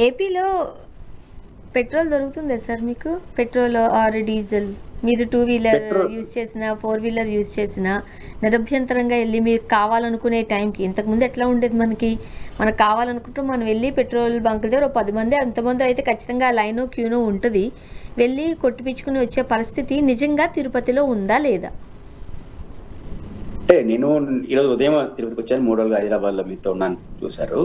ఏపీలో పెట్రోల్ దొరుకుతుందా సార్ మీకు? పెట్రోల్ ఆర్ డీజిల్ మీరు 2 వీలర్ పెట్రోల్ యూజ్ చేసినా, 4 వీలర్ యూజ్ చేసినా నిరభ్యంతరంగా వెళ్ళి మీరు కావాలనుకునే టైంకి ఇంతకుముందు ఎట్లా ఉండేది మనకు కావాలనుకుంటూ మనం వెళ్ళి పెట్రోల్ బంక్ దగ్గర 10 మంది అంతమంది అయితే ఖచ్చితంగా లైను క్యూను ఉంటుంది. వెళ్ళి కొట్టిపించుకుని వచ్చే పరిస్థితి నిజంగా తిరుపతిలో ఉందా లేదా? అంటే నేను ఈరోజు ఉదయం తిరుపతికి వచ్చాను. 3 రోజులు హైదరాబాద్ లో మీతో ఉన్నాను, చూశారు.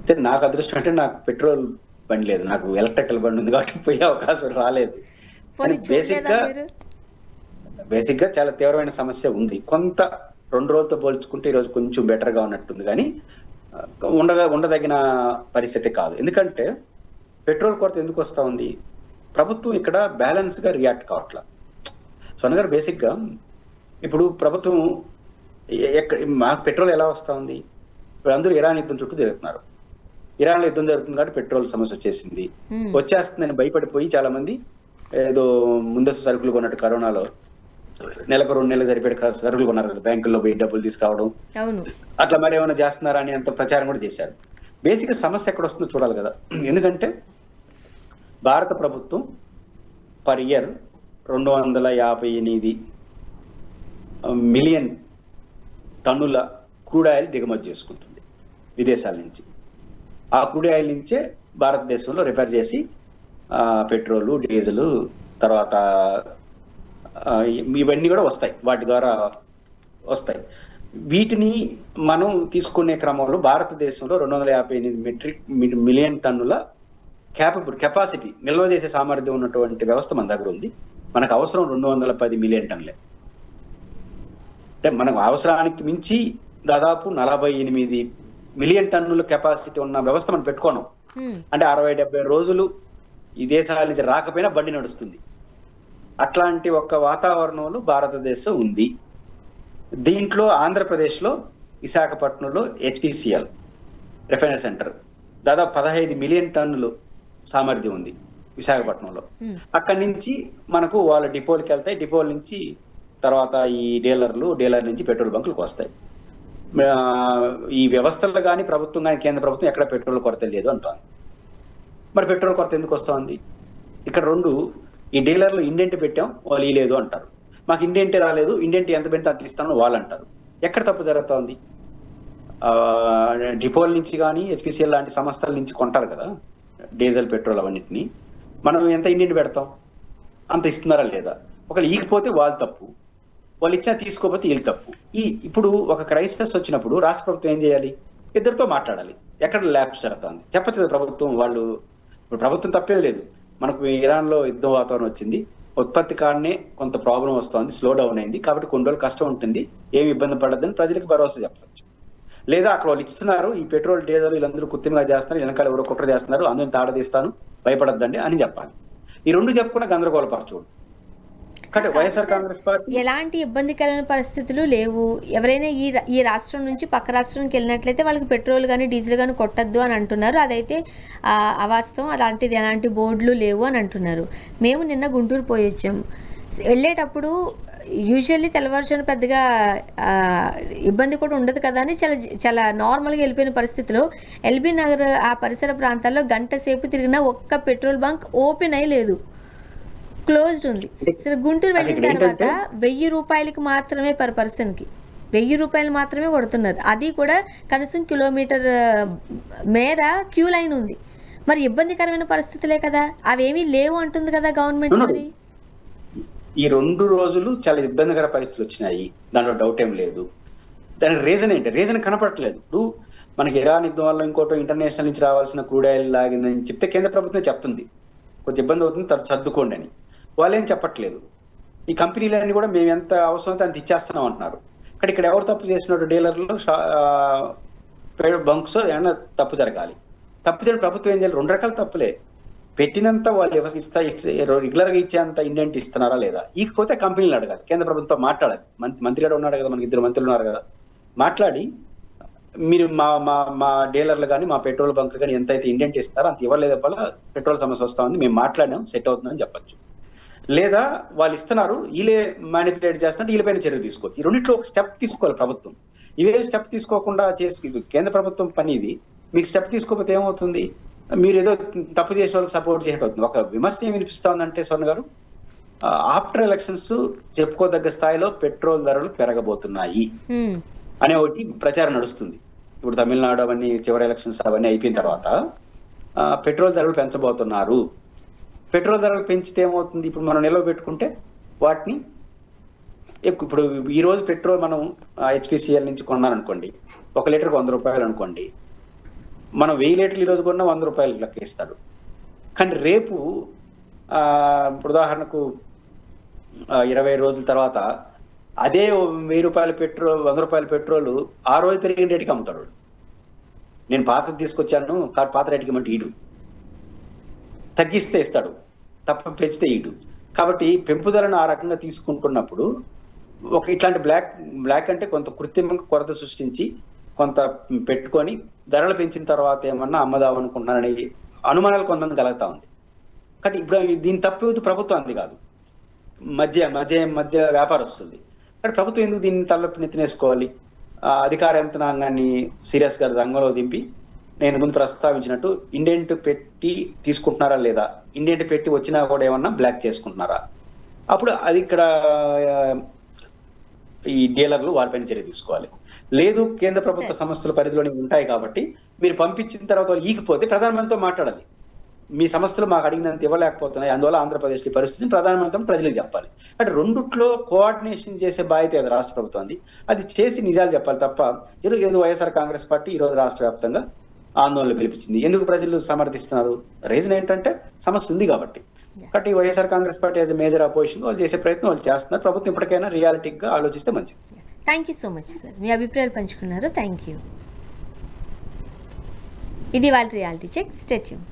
అయితే నాకు అదృష్టం అంటే నాకు పెట్రోల్ బండి లేదు, నాకు ఎలక్ట్రికల్ బండి ఉంది కాబట్టి పోయే అవకాశం రాలేదు. కానీ బేసిక్ గా చాలా తీవ్రమైన సమస్య ఉంది. కొంత 2 రోజులతో పోల్చుకుంటే ఈరోజు కొంచెం బెటర్ గా ఉన్నట్టుంది, కానీ ఉండదగిన పరిస్థితి కాదు. ఎందుకంటే పెట్రోల్ కొరత ఎందుకు వస్తా ఉంది? ప్రభుత్వం ఇక్కడ బ్యాలెన్స్ గా రియాక్ట్ కావట్లా. సో అనగా బేసిక్ గా ఇప్పుడు ప్రభుత్వం మాకు పెట్రోల్ ఎలా వస్తా ఉంది? ఇప్పుడు అందరూ ఇరాన్ యుద్ధం చుట్టూ తిరుగుతున్నారు. ఇరాన్ లో యుద్ధం జరుగుతుంది కాబట్టి పెట్రోల్ సమస్య వచ్చేసింది, వచ్చేస్తుందని భయపడిపోయి చాలా మంది ఏదో ముందస్తు సరుకులు కొన్నట్టు కరోనాలో నెలకు 2 నెలలు సరిపడే సరుకులు కొన్నారు కదా, బ్యాంకుల్లో పోయి డబ్బులు తీసుకురావడం, అట్లా మరి ఏమైనా చేస్తున్నారా అని అంత ప్రచారం కూడా చేశారు. బేసిక్ సమస్య ఎక్కడ వస్తుందో చూడాలి కదా. ఎందుకంటే భారత ప్రభుత్వం పర్ ఇయర్ 258 మిలియన్ టన్నుల క్రూడ్ ఆయిల్ దిగుమతి చేసుకుంటుంది విదేశాల నుంచి. ఆ క్రూడ్ ఆయిల్ నుంచే భారతదేశంలో రిపేర్ చేసి పెట్రోలు, డీజిల్, తర్వాత ఇవన్నీ కూడా వస్తాయి, వాటి ద్వారా వస్తాయి. వీటిని మనం తీసుకునే క్రమంలో భారతదేశంలో 258 మిలియన్ టన్నుల కెపాసిటీ, నిల్వ చేసే సామర్థ్యం ఉన్నటువంటి వ్యవస్థ మన దగ్గర ఉంది. మనకు అవసరం 210 మిలియన్ టన్నులే. అంటే మనకు అవసరానికి మించి దాదాపు 48 మిలియన్ టన్నుల కెపాసిటీ ఉన్న వ్యవస్థ మనం పెట్టుకోను. అంటే 60-70 రోజులు ఈ దేశాల నుంచి రాకపోయినా బండి నడుస్తుంది. అట్లాంటి ఒక వాతావరణంలో భారతదేశం ఉంది. దీంట్లో ఆంధ్రప్రదేశ్ లో విశాఖపట్నంలో HPCL రిఫైనరీ సెంటర్ దాదాపు 15 మిలియన్ టన్నులు సామర్థ్యం ఉంది విశాఖపట్నంలో. అక్కడి నుంచి మనకు వాళ్ళ డిపోలకి వెళ్తాయి, డిపోల నుంచి తర్వాత ఈ డీలర్ నుంచి పెట్రోల్ బంకులకు వస్తాయి. ఈ వ్యవస్థల్లో కానీ ప్రభుత్వం కానీ కేంద్ర ప్రభుత్వం ఎక్కడ పెట్రోల్ కొరత లేదు అంటారు. మరి పెట్రోల్ కొరత ఎందుకు వస్తుంది? ఇక్కడ 2 ఈ డీలర్లు ఇండెంట్ పెట్టాం, వాళ్ళు ఇలేదు అంటారు. మాకు ఇండెంటే రాలేదు, ఇండెంట్ ఎంత పెడితే అంత ఇస్తాను వాళ్ళు అంటారు. ఎక్కడ తప్పు జరుగుతూ ఉంది? డిపోల నుంచి కానీ HPCL లాంటి సంస్థల నుంచి కొంటారు కదా డీజిల్, పెట్రోల్ అవన్నిటిని. మనం ఎంత ఇండెంట్ పెడతాం, అంత ఇస్తున్నారా లేదా? ఒకవేళ ఈగిపోతే వాళ్ళు తప్పు, వాళ్ళు ఇచ్చినా తీసుకోకపోతే వీళ్ళు తప్పు. ఇప్పుడు ఒక క్రైసిస్ వచ్చినప్పుడు రాష్ట్ర ప్రభుత్వం ఏం చేయాలి? ఇద్దరితో మాట్లాడాలి. ఎక్కడ ల్యాబ్స్ జరుగుతుంది చెప్పచ్చు కదా ప్రభుత్వం. ఇప్పుడు ప్రభుత్వం తప్పేం లేదు. మనకు ఇరాన్ లో యుద్ధ వాతావరణం వచ్చింది, ఉత్పత్తి కాడనే కొంత ప్రాబ్లం వస్తుంది, స్లో డౌన్ అయింది కాబట్టి కొన్ని రోజులు కష్టం ఉంటుంది, ఏమి ఇబ్బంది పడద్దని ప్రజలకు భరోసా చెప్పచ్చు. లేదా అక్కడ వాళ్ళు ఇస్తున్నారు, ఈ పెట్రోల్, డీజిల్ వీళ్ళందరూ కృత్రిమంగా చేస్తున్నారు, వెనకాల ఎవరో కుట్ర చేస్తున్నారు, అందరిని తాడదీస్తాను, భయపడద్దండి అని చెప్పాలి. ఈ 2 చెప్పుకున్న గందరగోళపరచూడు. ఎలాంటి ఇబ్బందికరమైన పరిస్థితులు లేవు. ఎవరైనా ఈ రాష్ట్రం నుంచి పక్క రాష్ట్రానికి వెళ్ళినట్లయితే వాళ్ళకి పెట్రోల్ కానీ డీజిల్ కానీ కొట్టద్దు అని అంటున్నారు. అదైతే అవాస్తవం, అలాంటిది ఎలాంటి బోర్డులు లేవు అని అంటున్నారు. మేము నిన్న గుంటూరు పోయి వచ్చాము. వెళ్ళేటప్పుడు యూజువల్లీ తెల్లవారుజామున పెద్దగా ఇబ్బంది కూడా ఉండదు కదా అని చాలా నార్మల్గా వెళ్ళిపోయిన పరిస్థితిలో ఎల్బీ నగర్ ఆ పరిసర ప్రాంతాల్లో గంట సేపు తిరిగినా ఒక్క పెట్రోల్ బంక్ ఓపెన్ అయ్యి లేదు, క్లోజ్డ్ ఉంది. సరే, గుంటూరు వెళ్ళిన తర్వాత 1000 రూపాయలకి మాత్రమే పర్ పర్సన్ కి 1000 రూపాయలు మాత్రమే కొడుతున్నారు. అది కూడా కనీసం కిలోమీటర్ మేర క్యూ లైన్ ఉంది. మరి ఇబ్బందికరమైన పరిస్థితులే కదా, అవేమీ లేవు అంటుంది కదా గవర్నమెంట్. మరి ఈ 2 రోజులు చాలా ఇబ్బందికర పరిస్థితులు వచ్చినాయి, దాంట్లో డౌట్ ఏం లేదు. దానికి రీజన్ ఏంటి? రీజన్ కనపడట్లేదు. ఇప్పుడు మనకి ఇరాన్ యుద్ధం వల్ల ఇంకోటో ఇంటర్నేషనల్ నుంచి రావాల్సిన క్రూడ్ ఆయిల్ లాగిందని చెప్తే కేంద్ర ప్రభుత్వం చెప్తుంది కొంచెం ఇబ్బంది అవుతుంది, సర్దుకోండి అని. వాళ్ళేం చెప్పట్లేదు. ఈ కంపెనీలన్నీ కూడా మేము ఎంత అవసరమైతే అంత ఇచ్చేస్తున్నాం అంటున్నారు. ఇక్కడ ఎవరు తప్పు చేసినట్టు? డీలర్లు, బంక్స్ ఏమన్నా తప్పు జరగాలి. తప్పు జరిగిన ప్రభుత్వం ఏం చేయాలి? 2 రకాల తప్పులే. పెట్టినంత వాళ్ళు రెగ్యులర్ గా ఇచ్చేంత ఇండెంట్ ఇస్తున్నారా లేదా? ఇకపోతే కంపెనీలు అడగాలి, కేంద్ర ప్రభుత్వం మాట్లాడాలి. మంత్రి గారు ఉన్నాడు కదా, మనకి 2 మంత్రులు ఉన్నారు కదా, మాట్లాడి మీరు మా డీలర్లు కానీ మా పెట్రోల్ బంకులు కానీ ఎంత అయితే ఇండెంట్ ఇస్తారో అంత ఇవ్వలేదు వల్ల పెట్రోల్ సమస్య వస్తా ఉంది, మేము మాట్లాడినాం, సెట్ అవుతుందని చెప్పచ్చు. లేదా వాళ్ళు ఇస్తున్నారు, వీళ్ళే మ్యానిపులేట్ చేస్తున్నారు, వీళ్ళపైన చర్య తీసుకోవచ్చు. ఈ రెండిట్లో ఒక స్టెప్ తీసుకోవాలి ప్రభుత్వం. ఇవే స్టెప్ తీసుకోకుండా చేసి కేంద్ర ప్రభుత్వం పని ఇది. మీకు స్టెప్ తీసుకోకపోతే ఏమవుతుంది? మీరు ఏదో తప్పు చేసే వాళ్ళకి సపోర్ట్ చేయబోతుంది. ఒక విమర్శ ఏం వినిపిస్తా ఉందంటే స్వర్ణ గారు, ఆఫ్టర్ ఎలక్షన్స్ చెప్పుకోదగ్గ స్థాయిలో పెట్రోల్ ధరలు పెరగబోతున్నాయి అనే ఒకటి ప్రచారం నడుస్తుంది. ఇప్పుడు తమిళనాడు అవన్నీ చివరి ఎలక్షన్స్ అవన్నీ అయిపోయిన తర్వాత పెట్రోల్ ధరలు పెంచబోతున్నారు. పెట్రోల్ ధరలు పెంచితే ఏమవుతుంది, ఇప్పుడు మనం నిల్వ పెట్టుకుంటే వాటిని ఇప్పుడు ఈ రోజు పెట్రోల్ మనం హెచ్పిసిఎల్ నుంచి కొన్నారనుకోండి, 1 లీటర్కి 100 రూపాయలు అనుకోండి, మనం 1000 లీటర్లు ఈ రోజు కొన్నా 100 రూపాయలు లెక్క ఇస్తాడు. కానీ రేపు ఉదాహరణకు 20 రోజుల తర్వాత అదే 1000 రూపాయల పెట్రోల్ 100 రూపాయల పెట్రోల్ ఆ రోజు పెరిగిన రేటుకి అమ్ముతాడు. నేను పాత తీసుకొచ్చాను, పాత రేటుకి ఇమ్మంటే ఈడు, తగ్గిస్తే ఇస్తాడు, తప్ప పెంచితే ఈడు. కాబట్టి పెంపుదలను ఆ రకంగా తీసుకుంటున్నప్పుడు ఇట్లాంటి బ్లాక్ అంటే కొంత కృత్రిమంగా కొరత సృష్టించి కొంత పెట్టుకొని ధరలు పెంచిన తర్వాత ఏమన్నా అమ్మదాం అనుకుంటున్నారనే అనుమానాలు కొంతమంది కలుగుతా ఉంది. కానీ ఇప్పుడు దీని తప్పు ప్రభుత్వానికి కాదు, మధ్య వ్యాపారస్తుంది. కానీ ప్రభుత్వం ఎందుకు దీన్ని తలనొప్పి నెత్తినేసుకోవాలి? అధికార యంత్రాంగాన్ని సీరియస్ గా రంగంలో దింపి, నేను ముందు ప్రస్తావించినట్టు ఇండెంట్ పెట్టి తీసుకుంటున్నారా లేదా, ఇండెంట్ పెట్టి వచ్చినా కూడా ఏమన్నా బ్లాక్ చేసుకుంటున్నారా, అప్పుడు అది ఇక్కడ ఈ డీలర్లు వారిపైన చర్య తీసుకోవాలి. లేదు కేంద్ర ప్రభుత్వ సంస్థల పరిధిలోనే ఉంటాయి కాబట్టి మీరు పంపించిన తర్వాత వాళ్ళు ఈగిపోతే ప్రధానమంత్రితో మాట్లాడాలి. మీ సంస్థలు మాకు అడిగినంత ఇవ్వలేకపోతున్నాయి, అందువల్ల ఆంధ్రప్రదేశ్ పరిస్థితిని ప్రధానమంత్రి ప్రజలకు చెప్పాలి. అంటే రెండుట్లో కోఆర్డినేషన్ చేసే బాధ్యత అది రాష్ట్ర ప్రభుత్వం. అది చేసి నిజాలు చెప్పాలి తప్ప ఏదో వైఎస్ఆర్ కాంగ్రెస్ పార్టీ ఈ రోజు రాష్ట్ర వ్యాప్తంగా ఆందోళనలు పిలిపించింది. ఎందుకు ప్రజలు సమర్థిస్తున్నారు? రీజన్ ఏంటంటే సమస్య ఉంది కాబట్టి. కాబట్టి YSR Congress party as major opposition వాళ్ళు చేసే ప్రయత్నం వాళ్ళు చేస్తున్నారు. ప్రభుత్వం ఇప్పటికైనా రియాలిటీగా ఆలోచిస్తే మంచిది. Thank you so much sir, మీ అభిప్రాయాలు పంచుకున్నారు. Thank you. ఇది వాళ్ళ రియాలిటీ చెక్. Stay tuned.